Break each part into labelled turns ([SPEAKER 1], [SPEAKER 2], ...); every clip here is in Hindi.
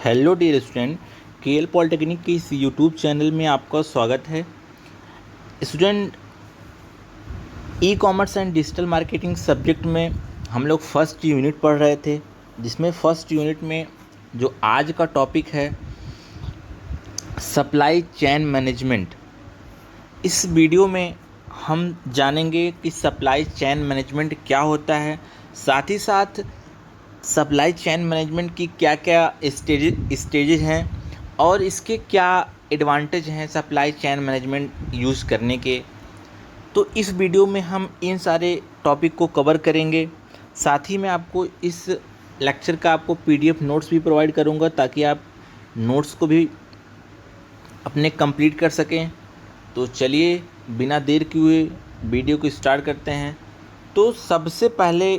[SPEAKER 1] Hello dear student, KL polytechnic के इस यूट्यूब चैनल में आपका स्वागत है। Student, e commerce and digital marketing subject में हम लोग फर्स्ट यूनिट पढ़ रहे थे, जिसमें फर्स्ट यूनिट में जो आज का टॉपिक है सप्लाई चेन मैनेजमेंट। इस वीडियो में हम जानेंगे कि सप्लाई चेन मैनेजमेंट क्या होता है, साथ ही साथ सप्लाई चेन मैनेजमेंट की क्या क्या स्टेजेज हैं और इसके क्या एडवांटेज हैं सप्लाई चेन मैनेजमेंट यूज़ करने के। तो इस वीडियो में हम इन सारे टॉपिक को कवर करेंगे। साथ ही मैं आपको इस लेक्चर का पीडीएफ नोट्स भी प्रोवाइड करूंगा ताकि आप नोट्स को भी अपने कंप्लीट कर सकें। तो चलिए बिना देर किए वीडियो को स्टार्ट करते हैं। तो सबसे पहले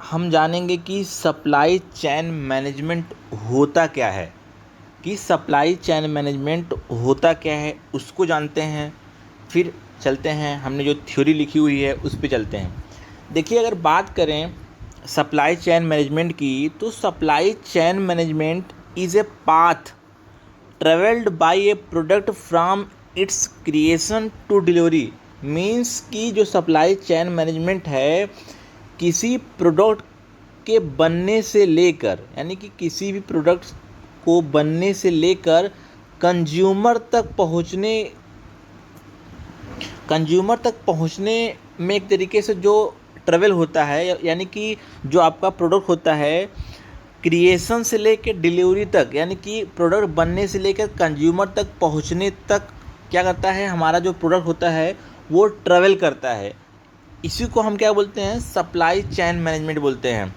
[SPEAKER 1] हम जानेंगे कि सप्लाई चेन मैनेजमेंट होता क्या है, उसको जानते हैं। फिर चलते हैं, हमने जो थ्योरी लिखी हुई है उस पे चलते हैं। देखिए, अगर बात करें सप्लाई चेन मैनेजमेंट की, तो supply chain management is a path travelled by a product from its creation to delivery. Means कि जो सप्लाई चेन मैनेजमेंट है, किसी प्रोडक्ट के बनने से लेकर, यानी कि किसी भी प्रोडक्ट को बनने से लेकर कंज्यूमर तक पहुंचने में एक तरीके से जो ट्रेवल होता है, यानी कि जो आपका प्रोडक्ट होता है क्रिएशन से लेकर डिलीवरी तक, यानी कि प्रोडक्ट बनने से लेकर कंज्यूमर तक पहुंचने तक क्या करता है, हमारा जो प्रोडक्ट होता है वो ट्रेवल करता है। इसी को हम क्या बोलते हैं, सप्लाई चेन मैनेजमेंट बोलते हैं।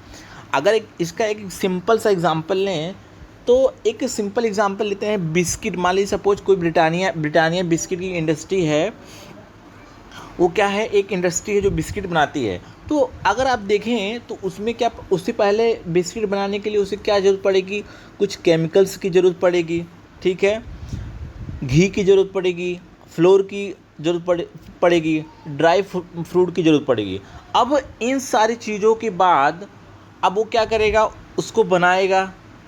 [SPEAKER 1] अगर इसका एक सिंपल सा एग्जांपल लें, तो एक सिंपल एग्जांपल लेते हैं बिस्किट। मान लीजिए सपोज कोई ब्रिटानिया बिस्किट की इंडस्ट्री है। वो क्या है, एक इंडस्ट्री है जो बिस्किट बनाती है। तो अगर आप देखें तो उसमें क्या, उससे पहले बिस्किट बनाने के लिए उसे क्या ज़रूरत पड़ेगी, कुछ केमिकल्स की ज़रूरत पड़ेगी, ठीक है, घी की ज़रूरत पड़ेगी, फ्लोर की ज़रूरत पड़ेगी, ड्राई फ्रूट की ज़रूरत पड़ेगी। अब इन सारी चीज़ों के बाद अब वो क्या करेगा, उसको बनाएगा,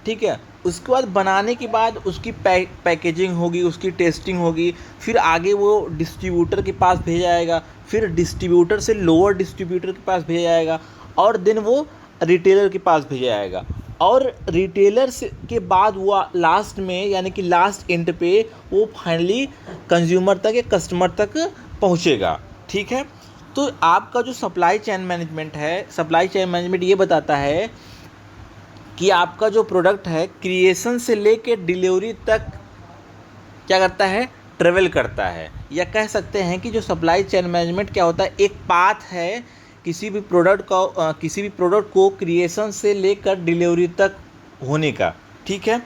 [SPEAKER 1] ठीक है। उसके बाद बनाने के बाद उसकी पैकेजिंग होगी, उसकी टेस्टिंग होगी, फिर आगे वो डिस्ट्रीब्यूटर के पास भेजा जाएगा, फिर डिस्ट्रीब्यूटर से लोअर डिस्ट्रीब्यूटर के पास भेजा जाएगा, और देन वो रिटेलर के पास भेजा जाएगा, और रिटेलर से के बाद वो लास्ट में, यानी कि लास्ट एंड पे वो फाइनली कंज्यूमर तक या कस्टमर तक पहुंचेगा, ठीक है। तो आपका जो सप्लाई चेन मैनेजमेंट है, सप्लाई चेन मैनेजमेंट ये बताता है कि आपका जो प्रोडक्ट है क्रिएशन से लेके डिलीवरी तक क्या करता है, ट्रेवल करता है। या कह सकते हैं कि जो सप्लाई चेन मैनेजमेंट क्या होता है, एक पाथ है किसी भी प्रोडक्ट को क्रिएशन से लेकर डिलीवरी तक होने का, ठीक है।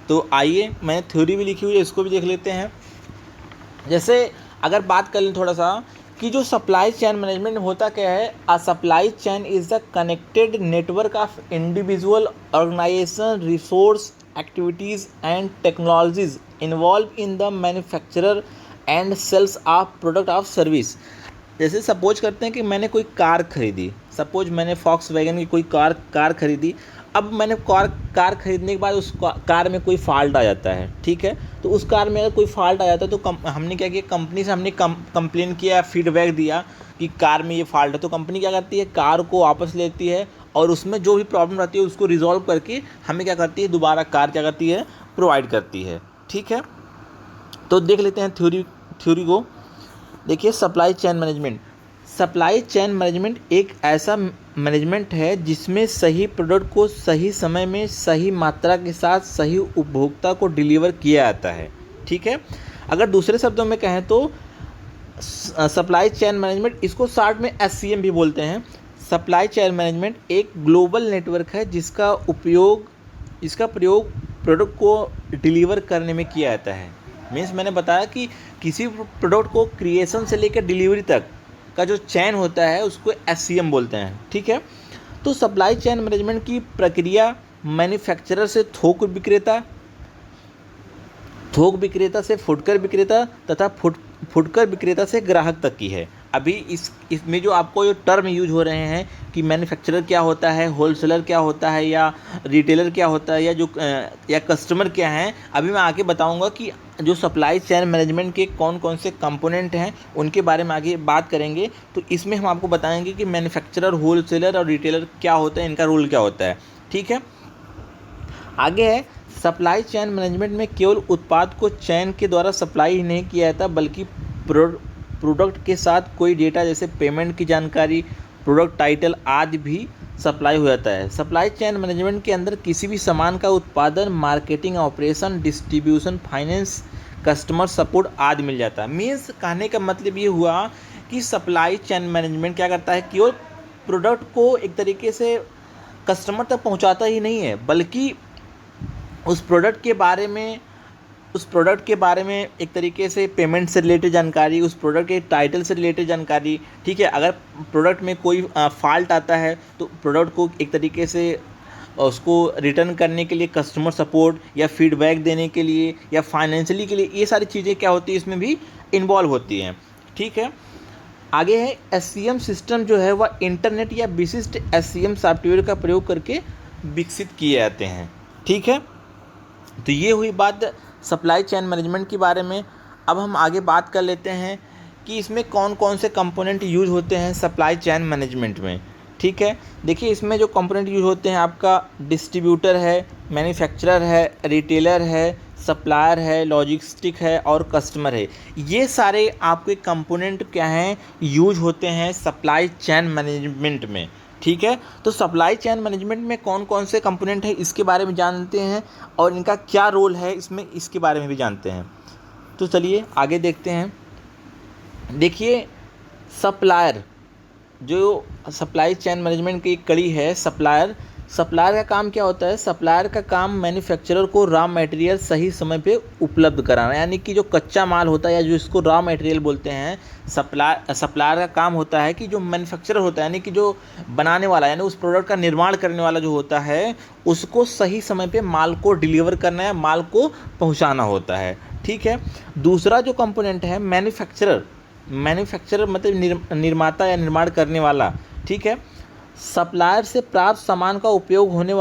[SPEAKER 1] तो आइए, मैंने थ्योरी भी लिखी हुई है, इसको भी देख लेते हैं। जैसे अगर बात कर लें थोड़ा सा कि जो सप्लाई चेन मैनेजमेंट होता क्या है, a supply chain is the connected network of individual organisation resource activities and technologies involve in the manufacturer and sales of product of service. जैसे सपोज करते हैं कि मैंने कोई कार खरीदी, सपोज मैंने फॉक्सवैगन की कोई कार खरीदी। अब मैंने कार खरीदने के बाद उस कार में कोई फॉल्ट आ जाता है, ठीक है। तो उस कार में अगर कोई फॉल्ट आ जाता है तो हमने क्या किया, कंपनी से हमने कंप्लेन किया, फीडबैक दिया कि कार में ये फॉल्ट है। तो कंपनी क्या करती है, कार को वापस लेती है और उसमें जो भी प्रॉब्लम रहती है उसको रिजॉल्व करके हमें क्या करती है, दोबारा कार क्या करती है, प्रोवाइड करती है, ठीक है। तो देख लेते हैं थ्योरी को। देखिए, सप्लाई चेन मैनेजमेंट एक ऐसा मैनेजमेंट है जिसमें सही प्रोडक्ट को सही समय में सही मात्रा के साथ सही उपभोक्ता को डिलीवर किया जाता है, ठीक है। अगर दूसरे शब्दों में कहें तो सप्लाई चेन मैनेजमेंट, इसको शॉर्ट में SCM भी बोलते हैं। सप्लाई चेन मैनेजमेंट एक ग्लोबल नेटवर्क है इसका प्रयोग प्रोडक्ट को डिलीवर करने में किया जाता है। मीन्स मैंने बताया कि किसी प्रोडक्ट को क्रिएशन से लेकर डिलीवरी तक का जो चैन होता है उसको SCM बोलते हैं, ठीक है। तो सप्लाई चेन मैनेजमेंट की प्रक्रिया मैन्युफैक्चरर से थोक विक्रेता से फुटकर विक्रेता तथा फुटकर विक्रेता से ग्राहक तक की है। अभी इसमें जो आपको जो टर्म यूज हो रहे हैं कि मैन्युफैक्चरर क्या होता है, होलसेलर क्या होता है, या रिटेलर क्या होता है, या कस्टमर क्या हैं, अभी मैं आगे बताऊंगा कि जो सप्लाई चेन मैनेजमेंट के कौन कौन से कंपोनेंट हैं उनके बारे में आगे बात करेंगे। तो इसमें हम आपको बताएंगे कि मैन्युफैक्चरर, होलसेलर और रिटेलर क्या होता है, इनका रोल क्या होता है। ठीक है, आगे है सप्लाई चेन मैनेजमेंट में केवल उत्पाद को चैन के द्वारा सप्लाई ही नहीं किया जाता, बल्कि प्रोडक्ट के साथ कोई डेटा जैसे पेमेंट की जानकारी, प्रोडक्ट टाइटल आदि भी सप्लाई हो जाता है। सप्लाई चेन मैनेजमेंट के अंदर किसी भी सामान का उत्पादन, marketing, operation, distribution, finance, customer support आदि मिल जाता है। मीन्स कहने का मतलब ये हुआ कि सप्लाई चेन मैनेजमेंट क्या करता है, केवल प्रोडक्ट को एक तरीके से कस्टमर तक पहुंचाता ही नहीं है, बल्कि उस प्रोडक्ट के बारे में एक तरीके से पेमेंट से रिलेटेड जानकारी, उस प्रोडक्ट के टाइटल से रिलेटेड जानकारी। ठीक है, अगर प्रोडक्ट में कोई फॉल्ट आता है तो प्रोडक्ट को एक तरीके से उसको रिटर्न करने के लिए कस्टमर सपोर्ट, या फीडबैक देने के लिए, या फाइनेंशियली के लिए, ये सारी चीज़ें क्या होती है इसमें भी इन्वॉल्व होती हैं। ठीक है, आगे है एससीएम सिस्टम जो है वह इंटरनेट या विशिष्ट एससीएम सॉफ्टवेयर का प्रयोग करके विकसित किए जाते हैं। ठीक है, तो ये हुई बात सप्लाई चेन मैनेजमेंट के बारे में। अब हम आगे बात कर लेते हैं कि इसमें कौन कौन से कंपोनेंट यूज होते हैं सप्लाई चेन मैनेजमेंट में। ठीक है, देखिए इसमें जो कंपोनेंट यूज होते हैं आपका डिस्ट्रीब्यूटर है, मैन्युफैक्चरर है, रिटेलर है, सप्लायर है, लॉजिस्टिक है और कस्टमर है। ये सारे आपके कंपोनेंट क्या हैं, यूज होते हैं सप्लाई चेन मैनेजमेंट में। ठीक है, तो सप्लाई चेन मैनेजमेंट में कौन कौन से कंपोनेंट है इसके बारे में जानते हैं, और इनका क्या रोल है इसमें, इसके बारे में भी जानते हैं। तो चलिए आगे देखते हैं। देखिए सप्लायर, जो सप्लाई चेन मैनेजमेंट की एक कड़ी है सप्लायर का काम क्या होता है। सप्लायर का काम मैन्युफैक्चरर को रॉ मटेरियल सही समय पे उपलब्ध कराना, यानी कि जो कच्चा माल होता है या जो इसको रॉ मटेरियल बोलते हैं, सप्लायर का काम होता है कि जो मैन्युफैक्चरर होता है, यानी कि जो बनाने वाला, यानी उस प्रोडक्ट का निर्माण करने वाला जो होता है, उसको सही समय पे माल को डिलीवर करना है, माल को पहुँचाना होता है। ठीक है, दूसरा जो कंपोनेंट है मैन्युफैक्चरर मतलब निर्माता या निर्माण करने वाला। ठीक है, सप्लायर से प्राप्त सामान का उपयोग होने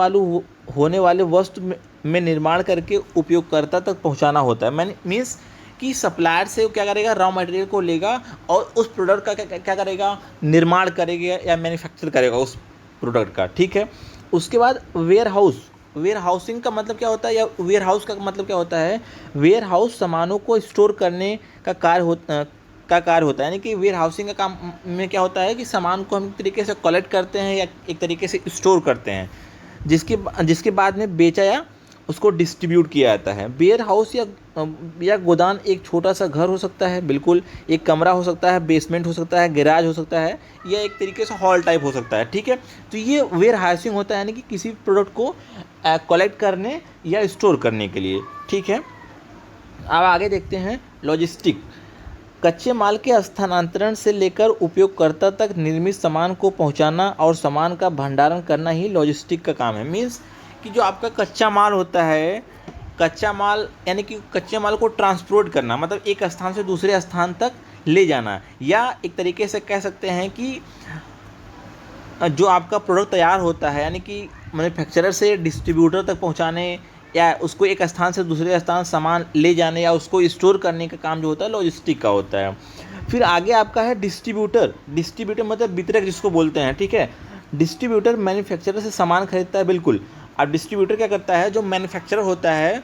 [SPEAKER 1] वाले वस्तु में निर्माण करके उपयोगकर्ता तक पहुंचाना होता है। मीन्स कि सप्लायर से वो क्या करेगा, रॉ मटेरियल को लेगा और उस प्रोडक्ट का क्या करेगा, निर्माण करेगा या मैन्युफैक्चर करेगा उस प्रोडक्ट का। ठीक है, उसके बाद वेयर हाउसिंग का मतलब क्या होता है, या वेयर हाउस का मतलब क्या होता है। वेयर हाउस सामानों को स्टोर करने का कार्य होता है, यानी कि वेयर हाउसिंग का काम में क्या होता है कि सामान को हम एक तरीके से कलेक्ट करते हैं या एक तरीके से स्टोर करते हैं, जिसके बाद में बेचा या उसको डिस्ट्रीब्यूट किया जाता है। वेयर हाउस या गोदाम एक छोटा सा घर हो सकता है, बिल्कुल एक कमरा हो सकता है, बेसमेंट हो सकता है, गैराज हो सकता है, या एक तरीके से हॉल टाइप हो सकता है। ठीक है, तो ये वेयर हाउसिंग होता है, यानी कि किसी प्रोडक्ट को कलेक्ट करने या स्टोर करने के लिए। ठीक है, अब आगे देखते हैं लॉजिस्टिक। कच्चे माल के स्थानांतरण से लेकर उपयोगकर्ता तक निर्मित सामान को पहुंचाना और सामान का भंडारण करना ही लॉजिस्टिक का काम है। मीन्स कि जो आपका कच्चा माल होता है, कच्चा माल यानी कि कच्चे माल को ट्रांसपोर्ट करना, मतलब एक स्थान से दूसरे स्थान तक ले जाना, या एक तरीके से कह सकते हैं कि जो आपका प्रोडक्ट तैयार होता है, यानी कि मैन्युफैक्चरर से डिस्ट्रीब्यूटर तक पहुंचाने या उसको एक स्थान से दूसरे स्थान सामान ले जाने या उसको स्टोर करने का काम जो होता है लॉजिस्टिक का होता है। फिर आगे आपका है डिस्ट्रीब्यूटर मतलब वितरक जिसको बोलते हैं। ठीक है, डिस्ट्रीब्यूटर मैन्युफैक्चरर से सामान खरीदता है, बिल्कुल। अब डिस्ट्रीब्यूटर क्या करता है, जो मैन्युफैक्चरर होता है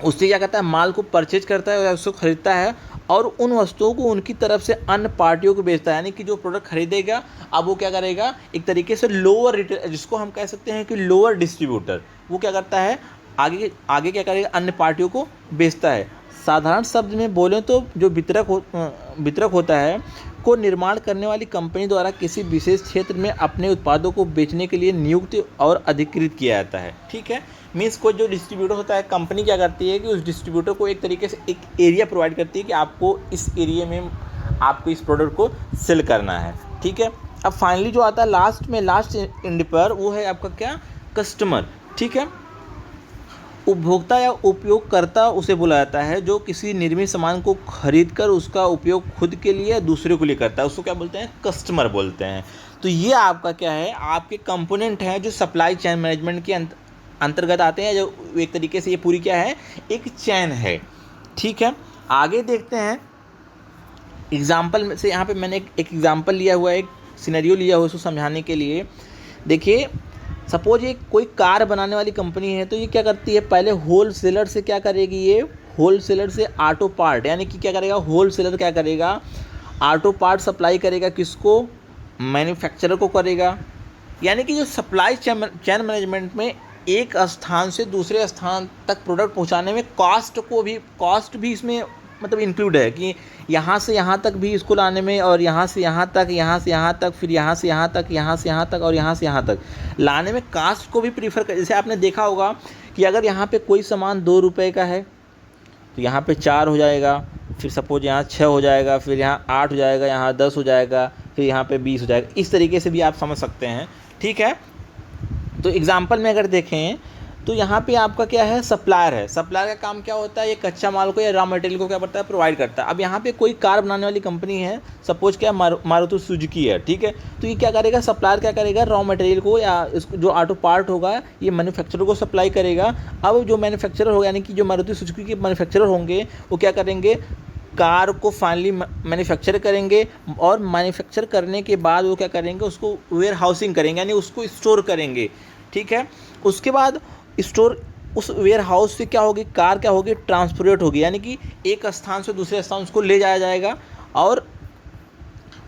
[SPEAKER 1] उससे क्या करता है, माल को परचेज करता है या उसको खरीदता है और उन वस्तुओं को उनकी तरफ से अन्य पार्टियों को बेचता है, यानी कि जो प्रोडक्ट खरीदेगा अब वो क्या करेगा, एक तरीके से लोअर रिटेल, जिसको हम कह सकते हैं कि लोअर डिस्ट्रीब्यूटर, वो क्या करता है, आगे क्या करेगा, अन्य पार्टियों को बेचता है। साधारण शब्द में बोलें तो जो वितरक होता है को निर्माण करने वाली कंपनी द्वारा किसी विशेष क्षेत्र में अपने उत्पादों को बेचने के लिए नियुक्त और अधिकृत किया जाता है। ठीक है, मीन्स कोई जो डिस्ट्रीब्यूटर होता है, कंपनी क्या करती है कि उस डिस्ट्रीब्यूटर को एक तरीके से एक एरिया प्रोवाइड करती है कि आपको इस एरिया में आपको इस प्रोडक्ट को सेल करना है। ठीक है, अब फाइनली जो आता है लास्ट एंड पर वो है आपका क्या, कस्टमर। ठीक है, उपभोक्ता या उपयोगकर्ता उसे बोला जाता है जो किसी निर्मित सामान को खरीदकर उसका उपयोग खुद के लिए या दूसरे के लिए करता है, उसको क्या बोलते हैं, कस्टमर बोलते हैं। तो ये आपका क्या है, आपके कंपोनेंट हैं जो सप्लाई चेन मैनेजमेंट के अंतर्गत आते हैं, जो एक तरीके से ये पूरी क्या है, एक चैन है। ठीक है, आगे देखते हैं एग्जाम्पल में से। यहाँ पे मैंने एक एग्जाम्पल लिया हुआ है, एक सिनेरियो लिया हुआ है उसको समझाने के लिए। देखिए सपोज ये कोई कार बनाने वाली कंपनी है, तो ये क्या करती है, पहले होल सेलर से क्या करेगी, ये होल सेलर से ऑटो पार्ट, यानी कि क्या करेगा, होल सेलर क्या करेगा, ऑटो पार्ट सप्लाई करेगा, किसको, मैन्युफैक्चरर को करेगा। यानी कि जो सप्लाई चैन मैनेजमेंट में एक स्थान से दूसरे स्थान तक प्रोडक्ट पहुंचाने में कॉस्ट भी इसमें मतलब इंक्लूड है, कि यहाँ से यहाँ तक भी इसको लाने में, और यहाँ से यहाँ तक, यहाँ से यहाँ तक, फिर यहाँ से यहाँ तक, यहाँ से यहाँ तक, और यहाँ से यहाँ तक लाने में कास्ट को भी प्रीफर कर। जैसे आपने देखा होगा कि अगर यहाँ पे कोई सामान 2 रुपये का है तो यहाँ पे 4 हो जाएगा, फिर सपोज यहाँ 6 हो जाएगा, फिर यहाँ 8 हो जाएगा, यहाँ 10 हो जाएगा, फिर यहाँ पे 20 हो जाएगा। इस तरीके से भी आप समझ सकते हैं। ठीक है, तो एग्जाम्पल में अगर देखें तो यहाँ पे आपका क्या है, सप्लायर है। सप्लायर का काम क्या होता है, ये कच्चा माल को या रॉ मटेरियल को क्या करता है, प्रोवाइड करता है। अब यहाँ पे कोई कार बनाने वाली कंपनी है, सपोज क्या मारुति सुजुकी है, ठीक है, तो ये क्या करेगा, सप्लायर क्या करेगा, रॉ मटेरियल को या इसको जो ऑटो पार्ट होगा ये मैन्युफैक्चरर को सप्लाई करेगा। अब जो मैन्युफैक्चरर होगा, यानी कि जो मारुति सुजुकी के मैन्युफैक्चरर होंगे, वो क्या करेंगे, कार को फाइनली मैन्युफैक्चर करेंगे, और मैन्युफैक्चर करने के बाद वो क्या करेंगे, उसको वेयर हाउसिंग करेंगे, यानी उसको स्टोर करेंगे। ठीक है, उसके बाद स्टोर उस वेयर हाउस से क्या होगी, कार क्या होगी, ट्रांसपोर्ट होगी, यानी कि एक स्थान से दूसरे स्थान उसको ले जाया जाएगा, और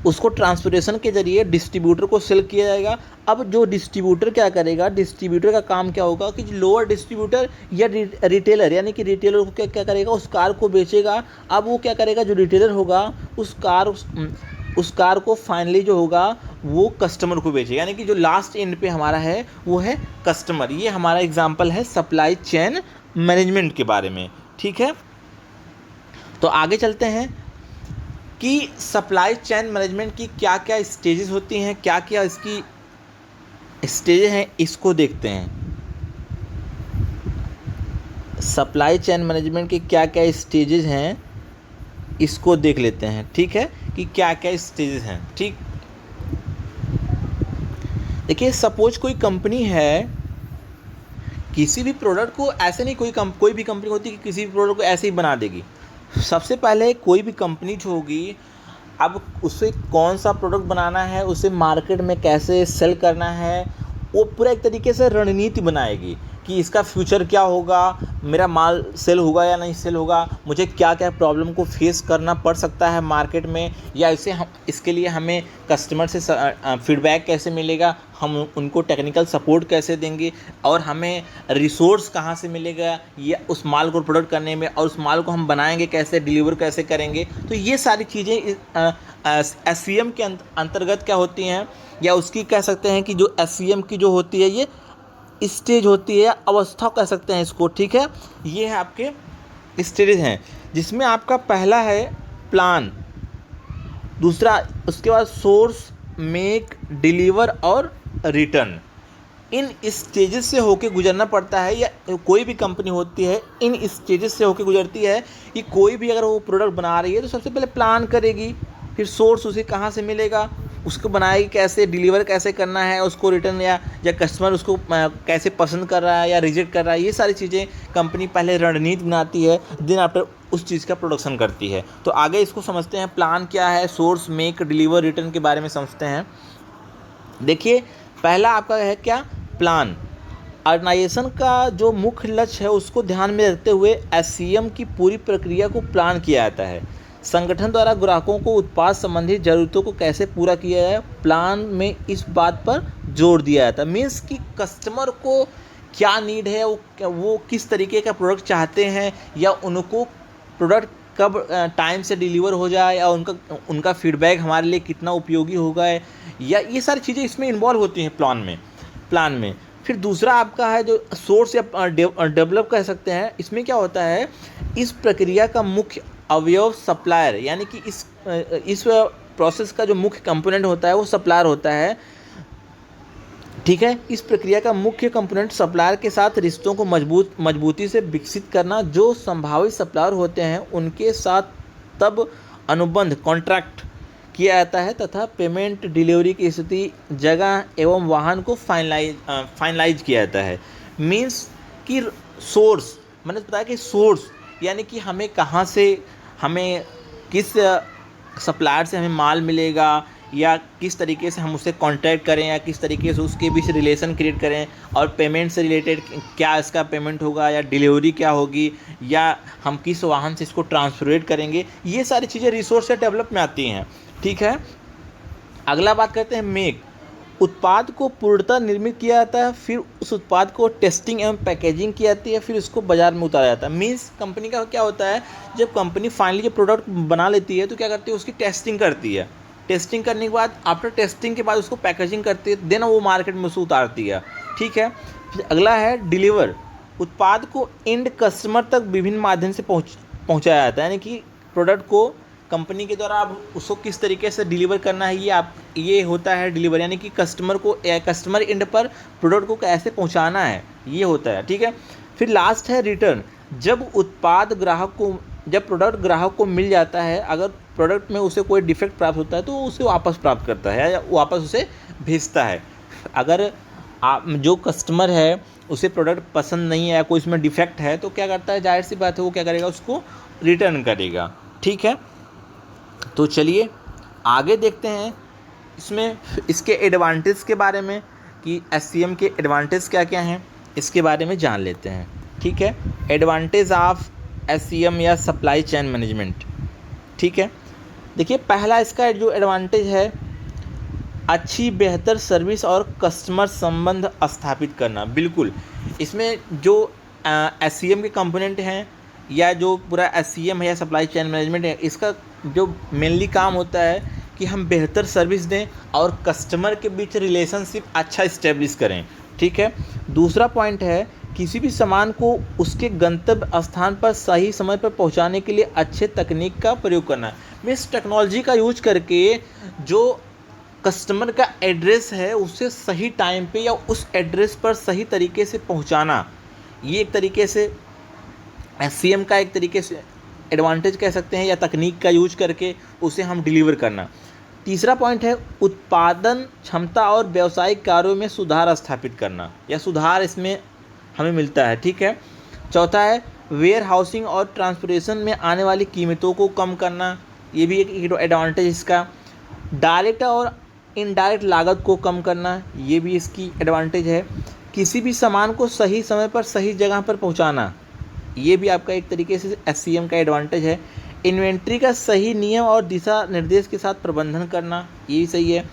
[SPEAKER 1] उसको ट्रांसपोर्टेशन के जरिए डिस्ट्रीब्यूटर को सेल किया जाएगा। अब जो डिस्ट्रीब्यूटर क्या करेगा, डिस्ट्रीब्यूटर का काम क्या होगा कि लोअर डिस्ट्रीब्यूटर या रिटेलर, यानी कि रिटेलर को क्या करेगा, उस कार को बेचेगा। अब वो क्या करेगा, जो रिटेलर होगा उस कार को फाइनली जो होगा वो कस्टमर को बेचेगा, यानी कि जो लास्ट एंड पे हमारा है वो है कस्टमर। ये हमारा एग्जांपल है सप्लाई चेन मैनेजमेंट के बारे में। ठीक है, तो आगे चलते हैं कि सप्लाई चेन मैनेजमेंट की क्या क्या स्टेजेस होती हैं, क्या क्या इसकी स्टेजेस हैं, इसको देखते हैं। सप्लाई चेन मैनेजमेंट के क्या क्या स्टेजेस हैं, इसको देख लेते हैं। ठीक है, कि क्या क्या स्टेजेस हैं। ठीक, देखिए सपोज कोई कंपनी है, किसी भी प्रोडक्ट को ऐसे नहीं, कोई भी कंपनी होती है कि किसी भी प्रोडक्ट को ऐसे ही बना देगी। सबसे पहले कोई भी कंपनी जो होगी, अब उसे कौन सा प्रोडक्ट बनाना है, उसे मार्केट में कैसे सेल करना है, वो पूरा एक तरीके से रणनीति बनाएगी कि इसका फ्यूचर क्या होगा, मेरा माल सेल होगा या नहीं सेल होगा, मुझे क्या क्या प्रॉब्लम को फेस करना पड़ सकता है मार्केट में, या इसके लिए हमें कस्टमर से फीडबैक कैसे मिलेगा, हम उनको टेक्निकल सपोर्ट कैसे देंगे, और हमें रिसोर्स कहाँ से मिलेगा या उस माल को प्रोडक्ट करने में, और उस माल को हम बनाएंगे कैसे, डिलीवर कैसे करेंगे। तो ये सारी चीज़ें SCM के अंतर्गत क्या होती हैं, या उसकी कह सकते हैं कि जो SCM की जो होती है ये स्टेज होती है, या अवस्था कह सकते हैं इसको। ठीक है, ये है आपके स्टेज हैं, जिसमें आपका पहला है प्लान, दूसरा उसके बाद सोर्स, मेक, डिलीवर और रिटर्न। इन स्टेजेस से होके गुजरना पड़ता है, या कोई भी कंपनी होती है इन स्टेजेस से होके गुजरती है कि कोई भी अगर वो प्रोडक्ट बना रही है तो सबसे पहले प्लान करेगी, फिर सोर्स उसे कहाँ से मिलेगा, उसको बनाएगी कैसे, डिलीवर कैसे करना है, उसको रिटर्न या कस्टमर उसको कैसे पसंद कर रहा है या रिजेक्ट कर रहा है, ये सारी चीज़ें कंपनी पहले रणनीति बनाती है, दिन आफ्टर उस चीज़ का प्रोडक्शन करती है। तो आगे इसको समझते हैं, प्लान क्या है, सोर्स, मेक, डिलीवर, रिटर्न के बारे में समझते हैं। देखिए पहला आपका है क्या, प्लान। ऑर्गेनाइजेशन का जो मुख्य लक्ष्य है उसको ध्यान में रखते हुए SCM की पूरी प्रक्रिया को प्लान किया जाता है। संगठन द्वारा ग्राहकों को उत्पाद संबंधी ज़रूरतों को कैसे पूरा किया जाए, प्लान में इस बात पर जोर दिया जाता है। मीन्स कि कस्टमर को क्या नीड है, वो किस तरीके का प्रोडक्ट चाहते हैं, या उनको प्रोडक्ट कब टाइम से डिलीवर हो जाए, या उनका फीडबैक हमारे लिए कितना उपयोगी होगा, या ये सारी चीज़ें इसमें इन्वॉल्व होती हैं प्लान में। फिर दूसरा आपका है जो सोर्स या डेवलप कह सकते हैं। इसमें क्या होता है, इस प्रक्रिया का मुख्य अवयव सप्लायर, यानी कि इस प्रोसेस का जो मुख्य कंपोनेंट होता है वो सप्लायर होता है। ठीक है। इस प्रक्रिया का मुख्य कंपोनेंट सप्लायर के साथ रिश्तों को मजबूती से विकसित करना। जो संभावित सप्लायर होते हैं उनके साथ तब अनुबंध कॉन्ट्रैक्ट किया जाता है तथा पेमेंट, डिलीवरी की स्थिति, जगह एवं वाहन को फाइनलाइज किया जाता है। मीन्स कि सोर्स, मैंने बताया कि सोर्स यानी कि हमें कहाँ से, हमें किस सप्लायर से हमें माल मिलेगा, या किस तरीके से हम उससे कांटेक्ट करें, या किस तरीके से उसके बीच रिलेशन क्रिएट करें, और पेमेंट से रिलेटेड क्या इसका पेमेंट होगा, या डिलीवरी क्या होगी, या हम किस वाहन से इसको ट्रांसपोर्ट करेंगे, ये सारी चीज़ें रिसोर्स से डेवलप में आती हैं। ठीक है। अगला बात करते हैं मेक। उत्पाद को पूर्णतः निर्मित किया जाता है, फिर उस उत्पाद को टेस्टिंग एवं पैकेजिंग की जाती है, फिर उसको बाजार में उतारा जाता है। मीन्स कंपनी का क्या होता है, जब कंपनी फाइनली जो प्रोडक्ट बना लेती है तो क्या करती है, उसकी टेस्टिंग करती है। टेस्टिंग करने के बाद, आफ्टर टेस्टिंग के बाद उसको पैकेजिंग करती है, देन वो मार्केट में उसको उतारती है। ठीक है। फिर अगला है डिलीवर। उत्पाद को एंड कस्टमर तक विभिन्न माध्यम से पहुँचाया जाता है, यानी कि प्रोडक्ट को कंपनी के द्वारा आप उसको किस तरीके से डिलीवर करना है, ये होता है डिलीवर, यानी कि कस्टमर एंड पर प्रोडक्ट को कैसे पहुंचाना है, ये होता है। ठीक है। फिर लास्ट है रिटर्न। जब प्रोडक्ट ग्राहक को मिल जाता है, अगर प्रोडक्ट में उसे कोई डिफेक्ट प्राप्त होता है तो उसे वापस प्राप्त करता है या वापस उसे भेजता है। अगर जो कस्टमर है उसे प्रोडक्ट पसंद नहीं है, कोई इसमें डिफेक्ट है, तो क्या करता है, जाहिर सी बात है वो क्या करेगा, उसको रिटर्न करेगा। ठीक है। तो चलिए आगे देखते हैं इसमें इसके एडवांटेज के बारे में, कि SCM के एडवांटेज क्या क्या हैं, इसके बारे में जान लेते हैं। ठीक है। एडवांटेज ऑफ SCM या सप्लाई चेन मैनेजमेंट। ठीक है। देखिए, पहला इसका जो एडवांटेज है, अच्छी बेहतर सर्विस और कस्टमर संबंध स्थापित करना। बिल्कुल, इसमें जो SCM के कंपोनेंट हैं, या जो पूरा SCM है या सप्लाई चेन मैनेजमेंट है, इसका जो मेनली काम होता है कि हम बेहतर सर्विस दें और कस्टमर के बीच रिलेशनशिप अच्छा इस्टेब्लिश करें। ठीक है। दूसरा पॉइंट है, किसी भी सामान को उसके गंतव्य स्थान पर सही समय पर पहुंचाने के लिए अच्छे तकनीक का प्रयोग करना। मीन्स टेक्नोलॉजी का यूज करके जो कस्टमर का एड्रेस है उसे सही टाइम पे या उस एड्रेस पर सही तरीके से पहुंचाना, ये एक तरीके से SCM का एक तरीके से एडवांटेज कह सकते हैं, या तकनीक का यूज करके उसे हम डिलीवर करना। तीसरा पॉइंट है उत्पादन क्षमता और व्यावसायिक कार्यों में सुधार स्थापित करना, या सुधार इसमें हमें मिलता है। ठीक है। चौथा है वेयर हाउसिंग और ट्रांसपोर्टेशन में आने वाली कीमतों को कम करना, ये भी एक एडवांटेज इसका। डायरेक्ट और इनडायरेक्ट लागत को कम करना, ये भी इसकी एडवांटेज है। किसी भी सामान को सही समय पर सही जगह पर पहुंचाना, ये भी आपका एक तरीके से SCM का एडवांटेज है। इन्वेंट्री का सही नियम और दिशा निर्देश के साथ प्रबंधन करना, ये सही है।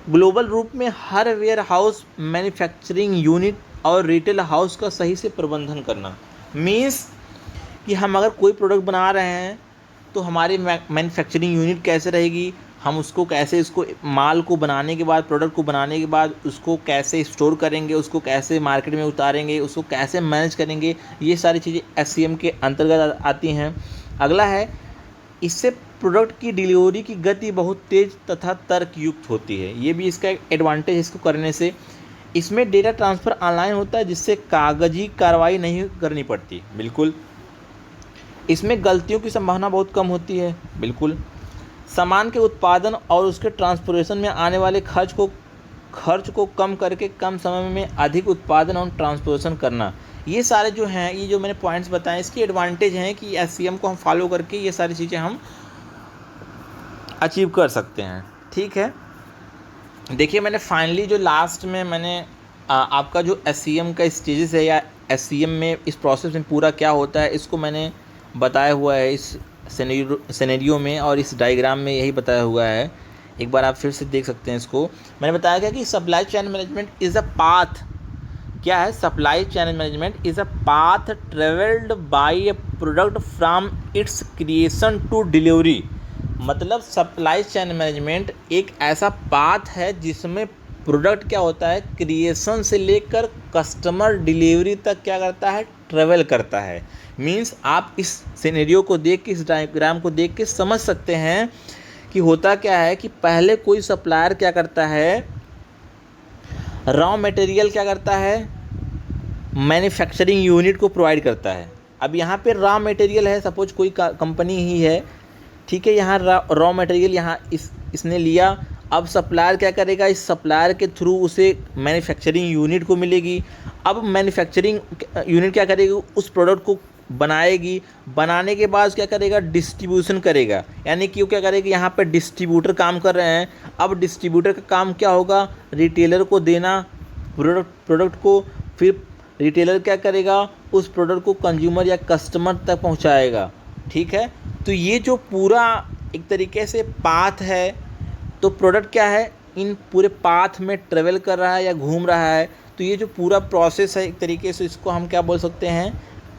[SPEAKER 1] ग्लोबल रूप में हर वेयर हाउस, मैन्युफैक्चरिंग यूनिट और रिटेल हाउस का सही से प्रबंधन करना। मीन्स कि हम अगर कोई प्रोडक्ट बना रहे हैं तो हमारी मैन्युफैक्चरिंग यूनिट कैसे रहेगी, हम उसको कैसे, इसको माल को बनाने के बाद, प्रोडक्ट को बनाने के बाद उसको कैसे स्टोर करेंगे, उसको कैसे मार्केट में उतारेंगे, उसको कैसे मैनेज करेंगे, ये सारी चीज़ें SCM के अंतर्गत आती हैं। अगला है, इससे प्रोडक्ट की डिलीवरी की गति बहुत तेज़ तथा तर्कयुक्त होती है, ये भी इसका एक एडवांटेज। इसको करने से इसमें डेटा ट्रांसफ़र ऑनलाइन होता है, जिससे कागजी कार्रवाई नहीं करनी पड़ती। बिल्कुल। इसमें गलतियों की संभावना बहुत कम होती है। बिल्कुल। सामान के उत्पादन और उसके ट्रांसपोर्टेशन में आने वाले खर्च को कम करके कम समय में अधिक उत्पादन और ट्रांसपोर्टेशन करना, ये सारे जो हैं, ये जो मैंने पॉइंट्स बताए, इसके एडवांटेज हैं कि SCM को हम फॉलो करके ये सारी चीज़ें हम अचीव कर सकते हैं। ठीक है। देखिए, मैंने फाइनली जो लास्ट में मैंने आपका जो SCM का स्टेजेस है, या SCM में इस प्रोसेस में पूरा क्या होता है, इसको मैंने बताया हुआ है इस सिनेरियो में, और इस डायग्राम में यही बताया हुआ है। एक बार आप फिर से देख सकते हैं इसको। मैंने बताया क्या कि supply chain management is a path, क्या है, supply chain management is a path travelled by a product from its creation to delivery. मतलब सप्लाई चेन मैनेजमेंट एक ऐसा पाथ है जिसमें प्रोडक्ट क्या होता है, क्रिएशन से लेकर कस्टमर डिलीवरी तक क्या करता है, ट्रेवल करता है। मीन्स आप इस सिनेरियो को देख के, इस डायग्राम को देख के समझ सकते हैं कि होता क्या है कि पहले कोई सप्लायर क्या करता है, रॉ मटेरियल क्या करता है, मैन्युफैक्चरिंग यूनिट को प्रोवाइड करता है। अब यहाँ पे रॉ मटेरियल है, सपोज कोई कंपनी ही है, ठीक है, यहाँ रॉ मटेरियल यहाँ इसने लिया। अब सप्लायर क्या करेगा, इस सप्लायर के थ्रू उसे मैन्युफैक्चरिंग यूनिट को मिलेगी। अब मैन्युफैक्चरिंग यूनिट क्या करेगी, उस प्रोडक्ट को बनाएगी, बनाने के बाद क्या करेगा, डिस्ट्रीब्यूशन करेगा। यानी कि वो क्या करेगा, यहाँ पे डिस्ट्रीब्यूटर काम कर रहे हैं। अब डिस्ट्रीब्यूटर का काम क्या होगा, रिटेलर को देना प्रोडक्ट को, फिर रिटेलर क्या करेगा, उस प्रोडक्ट को कंज्यूमर या कस्टमर तक पहुँचाएगा। ठीक है, तो ये जो पूरा एक तरीके से पाथ है, तो प्रोडक्ट क्या है, इन पूरे पाथ में ट्रेवल कर रहा है या घूम रहा है। तो ये जो पूरा प्रोसेस है एक तरीके से इसको हम क्या बोल सकते हैं,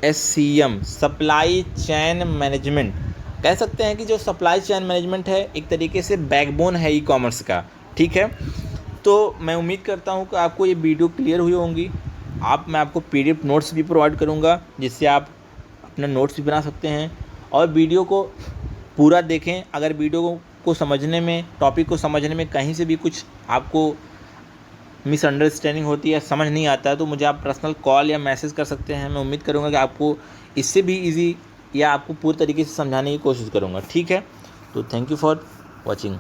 [SPEAKER 1] SCM, सप्लाई चैन मैनेजमेंट। कह सकते हैं कि जो सप्लाई चैन मैनेजमेंट है एक तरीके से बैकबोन है ई-कॉमर्स का। ठीक है, तो मैं उम्मीद करता हूँ कि आपको ये वीडियो क्लियर हुई होंगी। मैं आपको PDF नोट्स भी प्रोवाइड करूँगा, जिससे आप अपना नोट्स भी बना सकते हैं। और वीडियो को पूरा देखें। अगर वीडियो को समझने में, टॉपिक को समझने में कहीं से भी कुछ आपको मिसअंडरस्टैंडिंग होती है, समझ नहीं आता है, तो मुझे आप पर्सनल कॉल या मैसेज कर सकते हैं। मैं उम्मीद करूँगा कि आपको इससे भी ईजी या आपको पूरी तरीके से समझाने की कोशिश करूँगा। ठीक है, तो थैंक यू फॉर वॉचिंग।